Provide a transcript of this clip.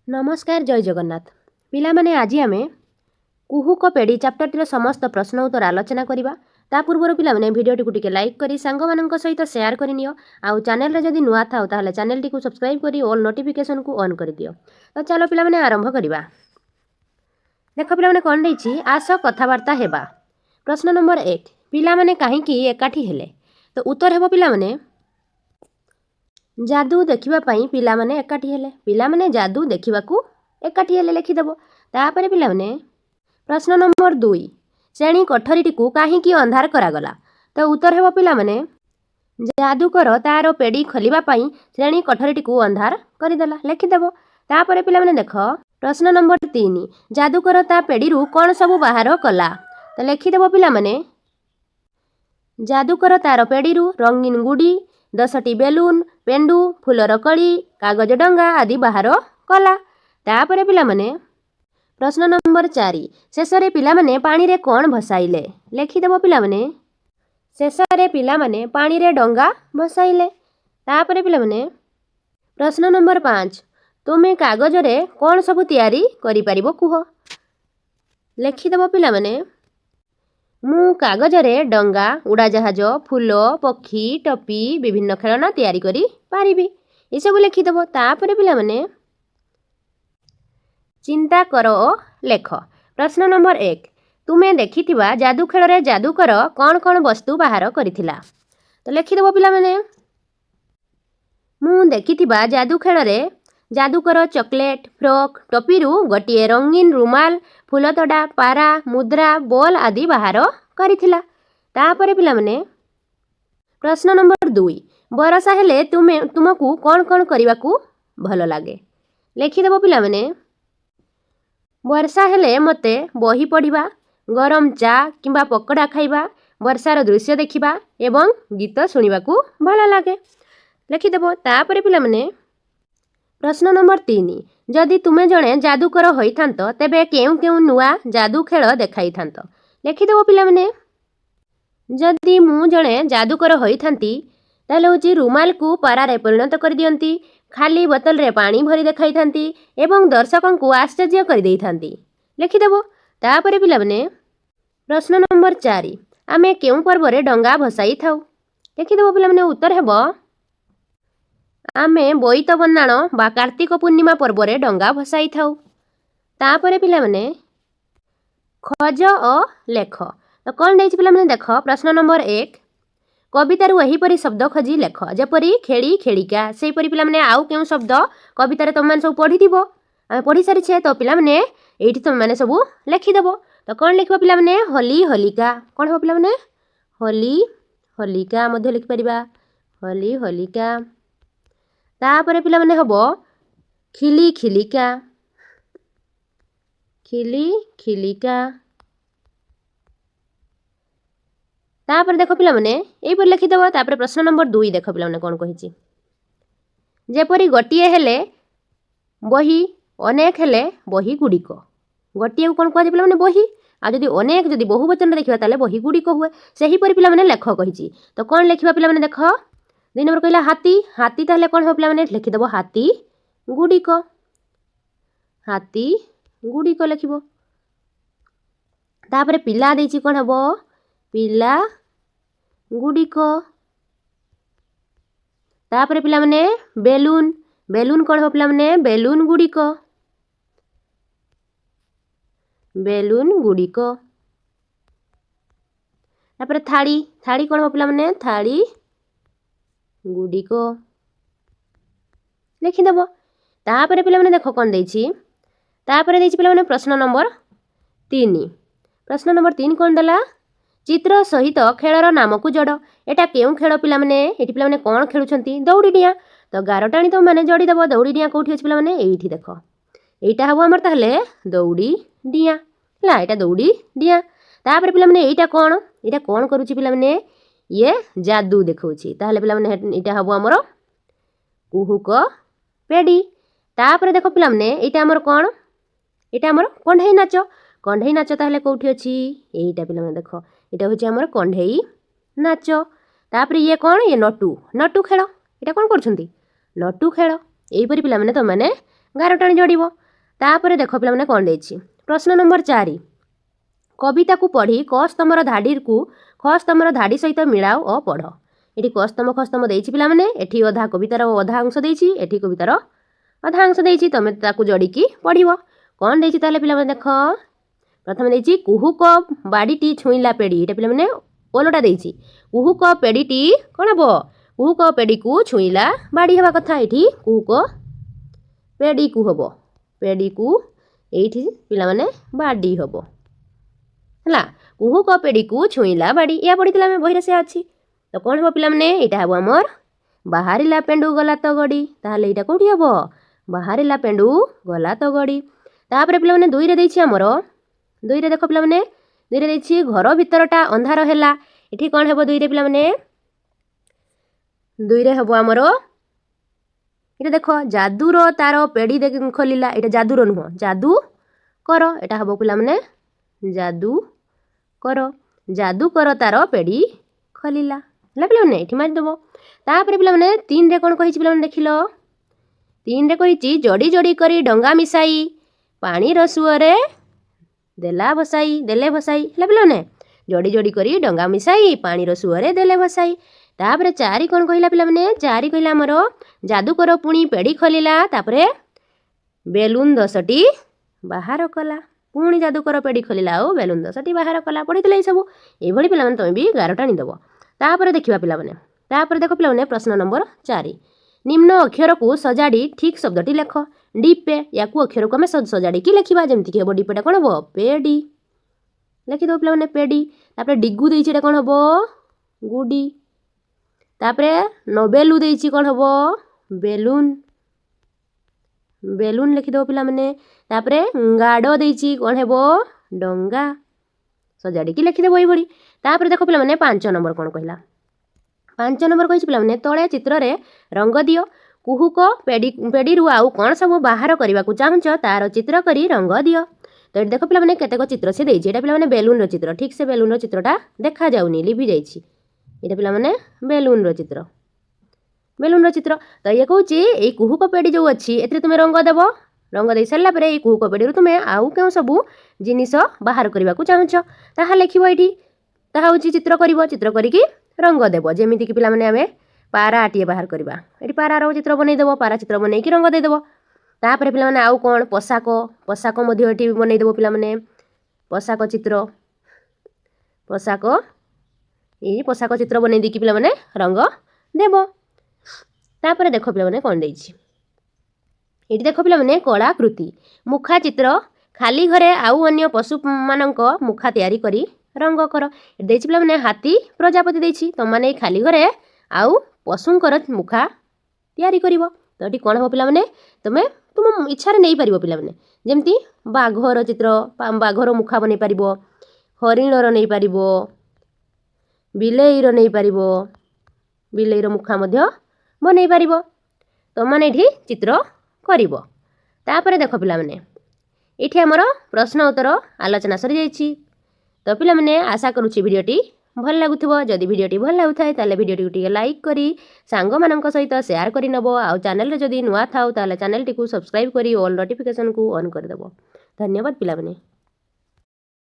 नमस्कार जय जगन्नाथ पिलामाने आज आम कुहुक पेड़ी चैप्टर समस्त प्रश्न उत्तर आलोचना करवा ता पूर्व पिलामाने भिडियोटी को लाइक करी सांग मानक सहित शेयर करनियो आउ चैनल रे जदि नुआ थाओ ताहले चैनल टी को सब्सक्राइब करी ऑल नोटिफिकेशन को ऑन कर दियो। तो चलो पिलामाने आरंभ करवा। देख पिलामाने कोन देछि आस कथावार्ता हेबा। प्रश्न नंबर 1 पिलामाने काहेकि एकाठी हेले। तो उत्तर हेबो पिलामाने जादू देखिबा पई पिलामाने एकाठी हेले। पिलामाने जादू देखिबाकू एकाठी हेले लिखिदेबो। तापरे पिलामाने प्रश्न नंबर 2 श्रेणी कोठरीटीकू काहेकि अंधार करागला। तो उत्तर हेबो पिलामाने जादूकर तार पेड़ी खोलिबा पई श्रेणी कोठरीटीकू अंधार करिदेला लिखिदेबो। तापरे पिलामाने देख प्रश्न नंबर 3 जादूकर ता पेड़ीरू कोन सबु बाहर कला। तो लिखिदेबो पिलामाने जादूकर तार पेड़ीरू रंगीन गुड़ी 10टी बेलून पेंडू फूलर कड़ी कागज डंगा आदि बाहर कला। तापरे पिलामाने प्रश्न नंबर 4 शेषरे पिलामाने पानी रे कोन भसाइले। लिखिदेबो पिलामाने शेषरे पिलामाने पानी रे डंगा भसाइले। तापरे पिलामाने प्रश्न नंबर 5 तुमे कागज रे कोन सबु तैयारी करि परिबो कुह। लिखिदेबो पिलामाने मु कागज रे डंगा उड़ाजाहाज फूल पक्षी टपी विभिन्न खेलना तैयारी करी पारिबी ये सब लिखिदेबो। तापरे पिलामाने चिंता कर ओ लेख। प्रश्न नंबर 1 तुमे देखिथिबा जादू खेल रे जादूकर कौन कौन वस्तु बाहर करिथिला। तो लिखिदेबो पिलामाने मु देखिथिबा जादू खेल रे जादूकर चॉकलेट फ्रॉक टोपीरू गोटे रंगीन रुमाल फूलतोड़ा पारा मुद्रा बॉल आदि बाहर करिथिला। तापरे पिलामाने प्रश्न नंबर 2 बरसा हेले तुमको कौन कौन करिबाकू भल लागे। लिखिदेबो पिलामाने वर्षा हेले मते बही पढ़िबा गरम चा किंबा पकोड़ा खाइबा वर्षार दृश्य देखिबा एवं गीत शुणिबाकू भल लागे लिखिदेबो। तापरे पिलामाने प्रश्न नंबर 3 जदि तुमे जणे जादूकर होइथांत तेबे केउ केउ नुआ जादू खेल देखाई थांत। लिखिदेबो पिलामाने जदि मु जणे जादूकर होइथांती ताले होची रुमाल को पारा रे परिणत कर दियंती खाली बोतल रे पानी भरी देखाई थांती एवं दर्शकों को आश्चर्य कर देई थांती लिखिदेबो। तापरे पिलामाने प्रश्न नंबर 4 आमे केउ पर्व रे डंगा भसाई थाउ। लिखिदेबो पिलामाने उत्तर हेबो आमे बोईत बन्दाण बा कार्तिक पूर्णिमा पर्व रे डंगा भसाई थाउ। तापरे पिलामाने खोज ओ लेख। तो कौन देछि पिलामाने देख प्रश्न नंबर 1 कवितारू एहीपरि शब्द खोजी लेख जेपरि खेड़ी खेड़िका सेहीपरि पिलामाने आउ केउ शब्द कवितार तुम माने सब पढ़िथिबो आमे पढ़ी सारिछे। तो पिलामाने एठी तुम माने सब लिखिदेबो। तो कौन लिखबो पिलामाने होली होलिका कौन हो पिलामाने होली होलिका मध्ये लिखि परिबा होली होलिका। तापरे पिलामाने हबो खिली खिलिका खिली खिलिका। तापर देखो पिलामाने एई पर लिखिदेबो। तापर प्रश्न नंबर 2 देखो पिलामाने कोन कहिछि जेपरि गोटिए हेले बही अनेक हेले बही गुड़िक गोटिए को कोन कहै पिलामाने बही आ जदि अनेक जदि बहुवचन देखिबा ताले बही गुड़िक हुए सेही पर पिलामाने लेख कहिछि। तो कोन लिखिबा पिलामाने देखो 2 नंबर कहला हाथी हाथी ताले कोन हो पिलामाने लिखिदेबो हाथी गुड़िक लिखिबो। तापर पिला देछि कोन हबो पिला गुड़िक। तापर पिलामाने बेलून बेलून कोन हो पिलामाने बेलून गुड़िक तापर थाड़ी थाड़ी कोन हो पिलामाने थाड़ी गुड़िक लिखिदेबो। तापर पिलामाने देखो कोन देछि तापर देछि पिलामाने प्रश्न नंबर 3 प्रश्न नंबर 3 कोन देला चित्र सहित खेलर नाम को जोड़। एटा केउ खेल पिलामाने एठी पिलामाने कोन खेलुछंती दौड़ी डिया। तो गारटाणी तो माने जोड़ी देबो दौड़ी डिया कोठी अछि पिलामाने एठी देखो एटा हबो हमर ताहले दौड़ी डिया ला एटा दौड़ी डिया। तापर पिलामाने एटा कोन करूछि पिलामाने ये जादू देखौछि ताहले पिलामाने एटा हबो हमर कुहुक पेड़ी। तापर देखो पिलामाने एटा हमर कोन एटा हमर कंढेई नाच ताहले कोठी अछि एटा पिलामाने देखो एटा होछि हमर कंढेई नाच। तापर ये कोन ये नटू खेल एटा कोन करछंती नटू खेल एहीपरि पिलामाने तो माने ଗାରଟାଣି ଯୋଡ଼ିବ। ତାପରେ ଦେଖ ପିଲାମାନେ କ'ଣ ଦେଇଛି। ପ୍ରଶ୍ନ ନମ୍ବର 4 କବିତାକୁ ପଢ଼ି କ ସ୍ତମ୍ଭର ଧାଡ଼ିକୁ ଖ ସ୍ତମ୍ଭର ଧାଡ଼ି ସହିତ ମିଳାଅ ଓ ପଢ଼। ଏଠି କ ସ୍ତମ୍ଭ ଖ ସ୍ତମ୍ଭ ଦେଇଛି ପିଲାମାନେ। ଏଠି ଅଧା କବିତାର ଅଧା ଅଂଶ ଦେଇଛି, ଏଠି କବିତାର ଅଧା ଅଂଶ ଦେଇଛି। ତମେ ତାକୁ ଯୋଡ଼ିକି ପଢ଼ିବ। କ'ଣ ଦେଇଛି ତାହେଲେ ପିଲାମାନେ ଦେଖ। ପ୍ରଥମେ ଦେଇଛି କୁହୁକ ବାଡ଼ିଟି ଛୁଇଁଲା ପେଡ଼ି। ଏଇଟା ପିଲାମାନେ ଓଲଟା ଦେଇଛି। କୁହୁକ ପେଡ଼ିଟି କ'ଣ ହେବ? କୁହୁକ ପେଡ଼ିକୁ ଛୁଇଁଲା ବାଡ଼ି ହେବା କଥା। ଏଠି କୁହୁକ ପେଡ଼ିକୁ ହେବ। ପେଡ଼ିକୁ ଏଇଠି ପିଲାମାନେ ବାଡ଼ି ହେବ ହେଲା। କୁହୁକ ପେଡ଼ିକୁ ଛୁଇଁଲା ବାଡ଼ି ଏହା ପଢ଼ିଥିଲା ଆମେ ବହିରେ ସେ ଅଛି। ତ କ'ଣ ହେବ ପିଲାମାନେ? ଏଇଟା ହେବ ଆମର ବାହାରିଲା ପେଣ୍ଡୁ ଗଲା ତ ଗଡ଼ି। ତାହେଲେ ଏଇଟା କେଉଁଠି ହେବ? ବାହାରିଲା ପେଣ୍ଡୁ ଗଲା ତ ଗଡ଼ି। ତାପରେ ପିଲାମାନେ 2ରେ ଦେଇଛି ଆମର। 2ରେ ଦେଖ ପିଲାମାନେ 2ରେ ଦେଇଛି ଘର ଭିତରଟା ଅନ୍ଧାର ହେଲା। ଏଠି କ'ଣ ହେବ 2ରେ ପିଲାମାନେ? 2ରେ ହେବ ଆମର ଏଇଟା ଦେଖ ଯାଦୁର ତାର ପେଡ଼ି ଖୋଲିଲା। ଏଇଟା ଯାଦୁର ନୁହଁ, ଯାଦୁ କର। ଏଇଟା ହେବ ପିଲାମାନେ ଯାଦୁ କର। ଯାଦୁ କର ତାର ପେଡ଼ି ଖୋଲିଲା ହେଲା ପିଲାମାନେ। ଏଠି ମାରିଦେବ। ତାପରେ ପିଲାମାନେ 3ରେ କ'ଣ କହିଛି ପିଲାମାନେ ଦେଖିଲ। 3ରେ କହିଛି ଯୋଡ଼ି ଯୋଡ଼ି କରି ଡଙ୍ଗା ମିଶାଇ ପାଣିର ସୁଅରେ ଦେଲେ ଭସାଇ ହେଲା ପିଲାମାନେ। ଯୋଡ଼ି ଯୋଡ଼ି କରି ଡଙ୍ଗା ମିଶାଇ ପାଣିର ସୁଅରେ ଦେଲେ ଭସାଇ। ତାପରେ 4 କ'ଣ କହିଲା ପିଲାମାନେ? 4 କହିଲା ଆମର ଯାଦୁକର ପୁଣି ପେଡ଼ି ଖୋଲିଲା। ତାପରେ ବେଲୁନ 10ଟି ବାହାର କଲା। ପୁଣି ଯାଦୁକର ପେଡ଼ି ଖୋଲିଲା ଆଉ ବେଲୁନ 10ଟି ବାହାର କଲା। ପଢ଼ିଥିଲେ ଏଇସବୁ। ଏଇଭଳି ପିଲାମାନେ ତୁମେ ବି ଗାରଟାଣି ଦେବ। ତାପରେ ଦେଖିବା ପିଲାମାନେ। ତାପରେ ଦେଖ ପିଲାମାନେ ପ୍ରଶ୍ନ ନମ୍ବର 4 ନିମ୍ନ ଅକ୍ଷରକୁ ସଜାଡ଼ି ଠିକ୍ ଶବ୍ଦଟି ଲେଖ। ଡିପେ ୟାକୁ ଅକ୍ଷରକୁ ଆମେ ସଜାଡ଼ିକି ଲେଖିବା। ଯେମିତିକି ହେବ ଡିପେଟା କ'ଣ ହେବ? ପେଡ଼ି ଲେଖିଦେବ ପିଲାମାନେ ପେଡ଼ି। ତାପରେ ଡିଗୁ ଦେଇଛି ଏଇଟା କ'ଣ ହେବ? ଗୁଡ଼ି। ତାପରେ ନବେଲୁ ଦେଇଛି କ'ଣ ହେବ? ବେଲୁନ। ବେଲୁନ ଲେଖିଦେବ ପିଲାମାନେ। ତାପରେ ଗାଡ଼ ଦେଇଛି କ'ଣ ହେବ? ଡଙ୍ଗା। ସଜାଡ଼ିକି ଲେଖିଦେବ ଏଇଭଳି। ତାପରେ ଦେଖ ପିଲାମାନେ 5 ନମ୍ବର କ'ଣ କହିଲା। 5 ନମ୍ବର କହିଛି ପିଲାମାନେ ତଳେ ଚିତ୍ରରେ ରଙ୍ଗ ଦିଅ। କୁହୁକ ପେଡ଼ିରୁ ଆଉ କ'ଣ ସବୁ ବାହାର କରିବାକୁ ଚାହୁଁଛ ତାର ଚିତ୍ର କରି ରଙ୍ଗ ଦିଅ। ତ ଏଠି ଦେଖ ପିଲାମାନେ କେତେକ ଚିତ୍ର ସେ ଦେଇଛି। ଏଇଟା ପିଲାମାନେ ବେଲୁନର ଚିତ୍ର। ଠିକ୍ ସେ ବେଲୁନର ଚିତ୍ରଟା ଦେଖାଯାଉନି, ଲିଭି ଯାଇଛି। ଏଇଟା ପିଲାମାନେ ବେଲୁନର ଚିତ୍ର। ବେଲୁନର ଚିତ୍ର। ତ ଇଏ କହୁଛି ଏଇ କୁହୁକ ପେଡ଼ି ଯେଉଁ ଅଛି ଏଥିରେ ତୁମେ ରଙ୍ଗ ଦେବ। ରଙ୍ଗ ଦେଇ ସାରିଲା ପରେ ଏଇ କୁହୁକ ପେଡ଼ିରୁ ତୁମେ ଆଉ କେଉଁ ସବୁ ଜିନିଷ ବାହାର କରିବାକୁ ଚାହୁଁଛ ତାହା ଲେଖିବ ଏଇଠି। ତାହା ହେଉଛି ଚିତ୍ର କରିବ। ଚିତ୍ର କରିକି ରଙ୍ଗ ଦେବ। ଯେମିତିକି ପିଲାମାନେ ଆମେ ପାରାଟିଏ ବାହାର କରିବା। ଏଠି ପାରାର ଚିତ୍ର ବନେଇଦେବ। ପାରା ଚିତ୍ର ବନେଇକି ରଙ୍ଗ ଦେଇଦେବ। ତାପରେ ପିଲାମାନେ ଆଉ କ'ଣ? ପୋଷାକ ମଧ୍ୟ ଏଠି ବନେଇଦେବ ପିଲାମାନେ। ପୋଷାକ ଚିତ୍ର। ଏଇ ପୋଷାକ ଚିତ୍ର ବନେଇ ଦେଇକି ପିଲାମାନେ ରଙ୍ଗ ଦେବ। ତାପରେ ଦେଖ ପିଲାମାନେ କ'ଣ ଦେଇଛି। ଏଠି ଦେଖ ପିଲାମାନେ କଳାକୃତି ମୁଖା ଚିତ୍ର। ଖାଲି ଘରେ ଆଉ ଅନ୍ୟ ପଶୁମାନଙ୍କ ମୁଖା ତିଆରି କରି ରଙ୍ଗ କର। ଏଠି ଦେଇଛି ପିଲାମାନେ ହାତୀ ପ୍ରଜାପତି ଦେଇଛି। ତୁମମାନେ ଏଇ ଖାଲି ଘରେ ଆଉ ପଶୁଙ୍କର ମୁଖା ତିଆରି କରିବ। ତ ଏଠି କ'ଣ ହେବ ପିଲାମାନେ? ତୁମେ ତୁମ ଇଚ୍ଛାରେ ନେଇପାରିବ ପିଲାମାନେ। ଯେମିତି ବାଘର ଚିତ୍ର, ବାଘର ମୁଖା ବନେଇ ପାରିବ। ହରିଣର ନେଇପାରିବ। ବିଲେଇର ନେଇପାରିବ। ବିଲେଇର ମୁଖା ମଧ୍ୟ ବନେଇ ପାରିବ। ତୁମମାନେ ଏଠି ଚିତ୍ର କରିବ। ତାପରେ ଦେଖ ପିଲାମାନେ ଏଠି ଆମର ପ୍ରଶ୍ନ ଉତ୍ତର ଆଲୋଚନା ସରିଯାଇଛି। ତ ପିଲାମାନେ ଆଶା କରୁଛି ଭିଡ଼ିଓଟି ଭଲ ଲାଗୁଥିବ। ଯଦି ଭିଡ଼ିଓଟି ଭଲ ଲାଗୁଥାଏ ତାହେଲେ ଭିଡ଼ିଓଟିକୁ ଟିକେ ଲାଇକ୍ କରି ସାଙ୍ଗମାନଙ୍କ ସହିତ ସେୟାର କରିନେବ। ଆଉ ଚ୍ୟାନେଲରେ ଯଦି ନୂଆ ଥାଉ ତାହେଲେ ଚ୍ୟାନେଲଟିକୁ ସବସ୍କ୍ରାଇବ୍ କରି ଅଲ୍ ନୋଟିଫିକେସନକୁ ଅନ୍ କରିଦେବ। ଧନ୍ୟବାଦ ପିଲାମାନେ।